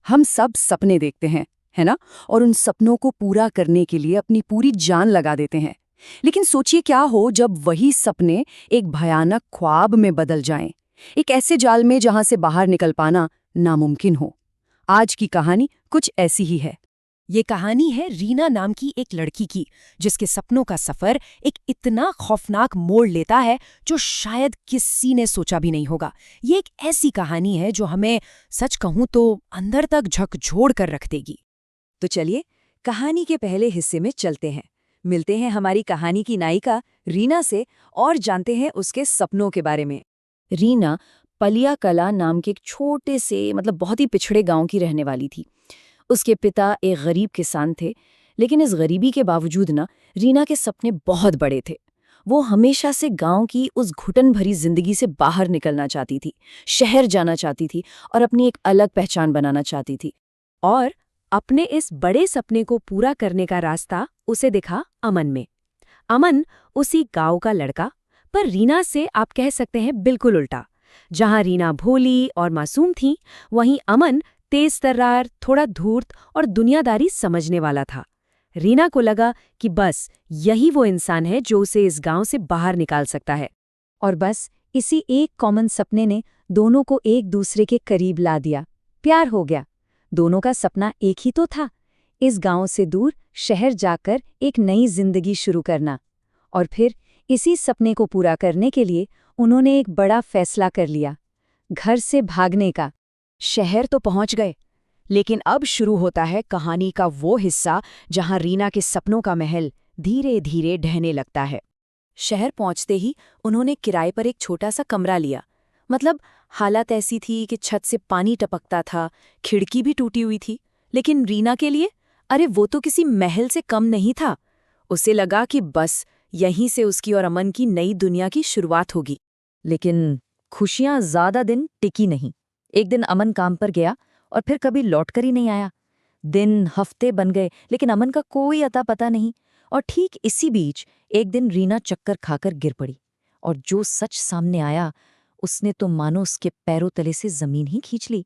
हम सब सपने देखते हैं, है ना? और उन सपनों को पूरा करने के लिए अपनी पूरी जान लगा देते हैं। लेकिन सोचिए क्या हो जब वही सपने एक भयानक ख्वाब में बदल जाएं, एक ऐसे जाल में जहां से बाहर निकल पाना नामुमकिन हो। आज की कहानी कुछ ऐसी ही है। ये कहानी है रीना नाम की एक लड़की की, जिसके सपनों का सफर एक इतना खौफनाक मोड़ लेता है जो शायद किसी ने सोचा भी नहीं होगा। ये एक ऐसी कहानी है जो हमें, सच कहूं तो, अंदर तक झकझोर कर रख देगी। तो चलिए कहानी के पहले हिस्से में चलते हैं, मिलते हैं हमारी कहानी की नायिका रीना से और जानते हैं उसके सपनों के बारे में। रीना पलिया कला नाम के एक छोटे से बहुत ही पिछड़े गांव की रहने वाली थी। उसके पिता एक गरीब किसान थे, लेकिन इस गरीबी के बावजूद रीना के सपने बहुत बड़े थे। वो हमेशा से गांव की उस घुटन भरी जिंदगी से बाहर निकलना चाहती थी, शहर जाना चाहती थी और अपनी एक अलग पहचान बनाना चाहती थी। और अपने इस बड़े सपने को पूरा करने का रास्ता उसे दिखा अमन में। अमन उसी गांव का लड़का, पर रीना से आप कह सकते हैं बिल्कुल उल्टा। जहां रीना भोली और मासूम थी, वहीं अमन तेज तर्रार, थोड़ा धूर्त और दुनियादारी समझने वाला था। रीना को लगा कि बस यही वो इंसान है जो उसे इस गांव से बाहर निकाल सकता है। और बस इसी एक कॉमन सपने ने दोनों को एक दूसरे के करीब ला दिया। प्यार हो गया। दोनों का सपना एक ही तो था, इस गांव से दूर शहर जाकर एक नई जिंदगी शुरू करना। और फिर इसी सपने को पूरा करने के लिए उन्होंने एक बड़ा फैसला कर लिया, घर से भागने का। शहर तो पहुंच गए, लेकिन अब शुरू होता है कहानी का वो हिस्सा जहां रीना के सपनों का महल धीरे धीरे ढहने लगता है। शहर पहुंचते ही उन्होंने किराए पर एक छोटा सा कमरा लिया। हालत ऐसी थी कि छत से पानी टपकता था, खिड़की भी टूटी हुई थी। लेकिन रीना के लिए, अरे वो तो किसी महल से कम नहीं था। उसे लगा कि बस यहीं से उसकी और अमन की नई दुनिया की शुरुआत होगी। लेकिन खुशियां ज्यादा दिन टिकी नहीं। एक दिन अमन काम पर गया और फिर कभी लौटकर ही नहीं आया। दिन हफ्ते बन गए, लेकिन अमन का कोई अता पता नहीं। और ठीक इसी बीच एक दिन रीना चक्कर खाकर गिर पड़ी, और जो सच सामने आया उसने तो मानो उसके पैरों तले से जमीन ही खींच ली।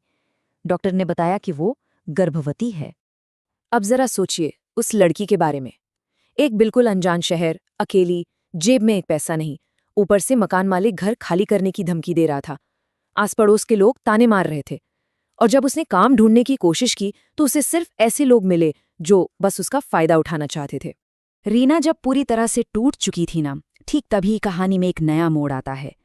डॉक्टर ने बताया कि वो गर्भवती है। अब जरा सोचिए उस लड़की के बारे में। एक बिल्कुल अनजान शहर, अकेली, जेब में एक पैसा नहीं, ऊपर से मकान मालिक घर खाली करने की धमकी दे रहा था। आस पड़ोस के लोग ताने मार रहे थे। और जब उसने काम ढूंढने की कोशिश की तो उसे सिर्फ ऐसे लोग मिले जो बस उसका फायदा उठाना चाहते थे। रीना जब पूरी तरह से टूट चुकी थी ठीक तभी कहानी में एक नया मोड़ आता है।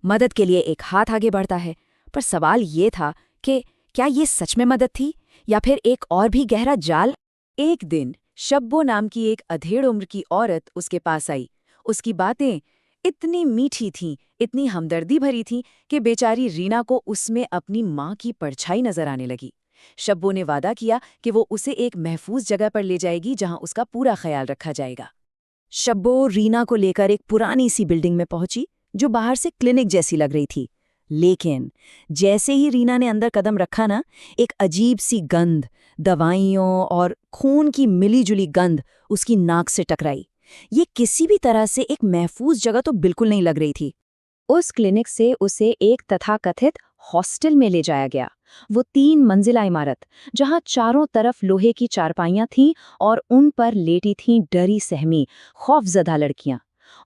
मदद के लिए एक हाथ आगे बढ़ता है, पर सवाल ये था कि क्या ये सच में मदद थी या फिर एक और भी गहरा जाल। एक दिन शब्बो नाम की एक अधेड़ उम्र की औरत उसके पास आई। उसकी बातें इतनी मीठी थीं, इतनी हमदर्दी भरी थीं कि बेचारी रीना को उसमें अपनी माँ की परछाई नजर आने लगी। शब्बो ने वादा किया कि वो उसे एक महफूज जगह पर ले जाएगी जहां उसका पूरा ख्याल रखा जाएगा। शब्बो रीना को लेकर एक पुरानी सी बिल्डिंग में पहुंची जो बाहर से क्लिनिक जैसी लग रही थी। लेकिन जैसे ही रीना ने अंदर कदम रखा एक अजीब सी गंध, दवाइयों और खून की मिली-जुली गंध उसकी नाक से टकराई। ये किसी भी तरह से एक महफूज जगह तो बिल्कुल नहीं लग रही थी। उस क्लिनिक से उसे एक तथाकथित हॉस्टल में ले जाया गया। वो 3 मंजिला इमारत, जहां चारों तरफ लोहे की चारपाइयां थीं और उन पर लेटी थीं डरी सहमी, खौफजदा लड़कियां।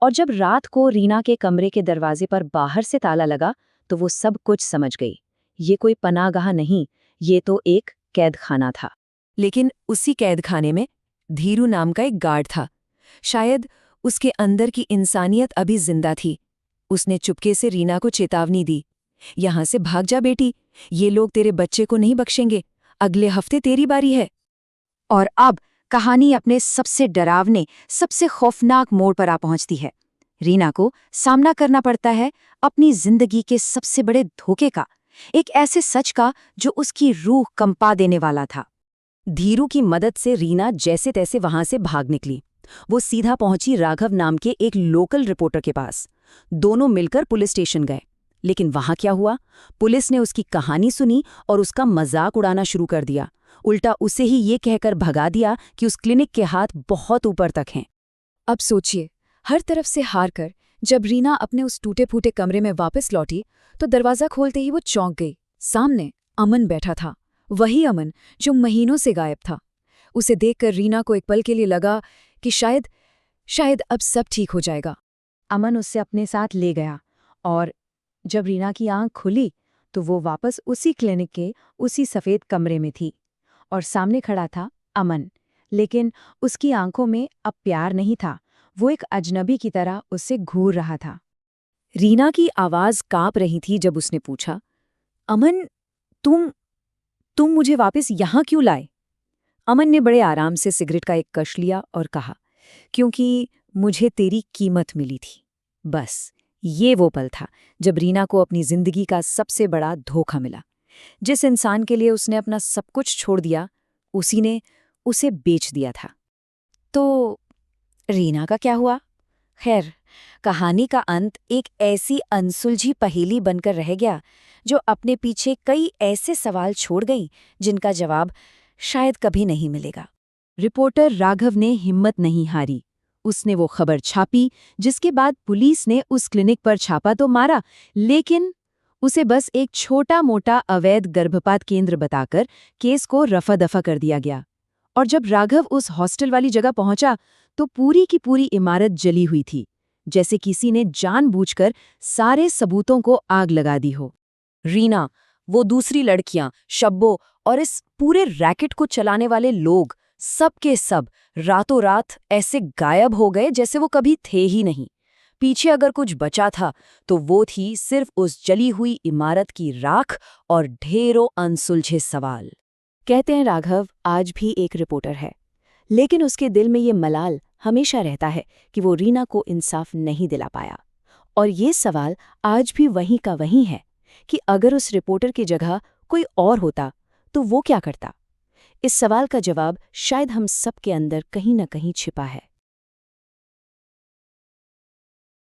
और जब रात को रीना के कमरे के दरवाजे पर बाहर से ताला लगा तो वो सब कुछ समझ गई। ये कोई पनाहगाह नहीं, ये तो एक कैदखाना था। लेकिन उसी कैदखाने में धीरू नाम का एक गार्ड था। शायद उसके अंदर की इंसानियत अभी जिंदा थी। उसने चुपके से रीना को चेतावनी दी, यहां से भाग जा बेटी, ये लोग तेरे बच्चे को नहीं बख्शेंगे, अगले हफ्ते तेरी बारी है। और अब कहानी अपने सबसे डरावने, सबसे खौफनाक मोड़ पर आ पहुंचती है। रीना को सामना करना पड़ता है अपनी जिंदगी के सबसे बड़े धोखे का, एक ऐसे सच का जो उसकी रूह कंपा देने वाला था। धीरू की मदद से रीना जैसे तैसे वहां से भाग निकली। वो सीधा पहुंची राघव नाम के एक लोकल रिपोर्टर के पास। दोनों मिलकर पुलिस स्टेशन गए। लेकिन वहां क्या हुआ? पुलिस ने उसकी कहानी सुनी और उसका मजाक उड़ाना शुरू कर दिया। उल्टा उसे ही ये कहकर भगा दिया कि उस क्लिनिक के हाथ बहुत ऊपर तक हैं। अब सोचिए, हर तरफ से हार कर जब रीना अपने उस टूटे फूटे कमरे में वापस लौटी तो दरवाजा खोलते ही वो चौंक गई। सामने अमन बैठा था, वही अमन जो महीनों से गायब था। उसे देखकर रीना को एक पल के लिए लगा कि शायद अब सब ठीक हो जाएगा। अमन उससे अपने साथ ले गया और जब रीना की आंख खुली तो वो वापस उसी क्लिनिक के उसी सफ़ेद कमरे में थी और सामने खड़ा था अमन। लेकिन उसकी आंखों में अब प्यार नहीं था, वो एक अजनबी की तरह उससे घूर रहा था। रीना की आवाज़ कांप रही थी जब उसने पूछा, अमन, तुम मुझे वापस यहाँ क्यों लाए? अमन ने बड़े आराम से सिगरेट का एक कश लिया और कहा, क्योंकि मुझे तेरी कीमत मिली थी। बस ये वो पल था जब रीना को अपनी जिंदगी का सबसे बड़ा धोखा मिला। जिस इंसान के लिए उसने अपना सब कुछ छोड़ दिया, उसी ने उसे बेच दिया था। तो रीना का क्या हुआ? खैर, कहानी का अंत एक ऐसी अनसुलझी पहेली बनकर रह गया जो अपने पीछे कई ऐसे सवाल छोड़ गई जिनका जवाब शायद कभी नहीं मिलेगा। रिपोर्टर राघव ने हिम्मत नहीं हारी। उसने वो खबर छापी, जिसके बाद पुलिस ने उस क्लिनिक पर छापा तो मारा, लेकिन उसे बस एक छोटा-मोटा अवैध गर्भपात केंद्र बताकर केस को रफा-दफा कर दिया गया। और जब राघव उस हॉस्टल वाली जगह पहुंचा तो पूरी की पूरी इमारत जली हुई थी, जैसे किसी ने जानबूझकर सारे सबूतों को आग लगा दी हो। रीना, वो दूसरी लड़कियां, शब्बो और इस पूरे रैकेट को चलाने वाले लोग, सब के सब रातों रात ऐसे गायब हो गए जैसे वो कभी थे ही नहीं। पीछे अगर कुछ बचा था तो वो थी सिर्फ उस जली हुई इमारत की राख और ढेरों अनसुलझे सवाल। कहते हैं राघव आज भी एक रिपोर्टर है, लेकिन उसके दिल में ये मलाल हमेशा रहता है कि वो रीना को इंसाफ नहीं दिला पाया। और ये सवाल आज भी वहीं का वहीं है कि अगर उस रिपोर्टर की जगह कोई और होता तो वो क्या करता? इस सवाल का जवाब शायद हम सब के अंदर कहीं न कहीं छिपा है।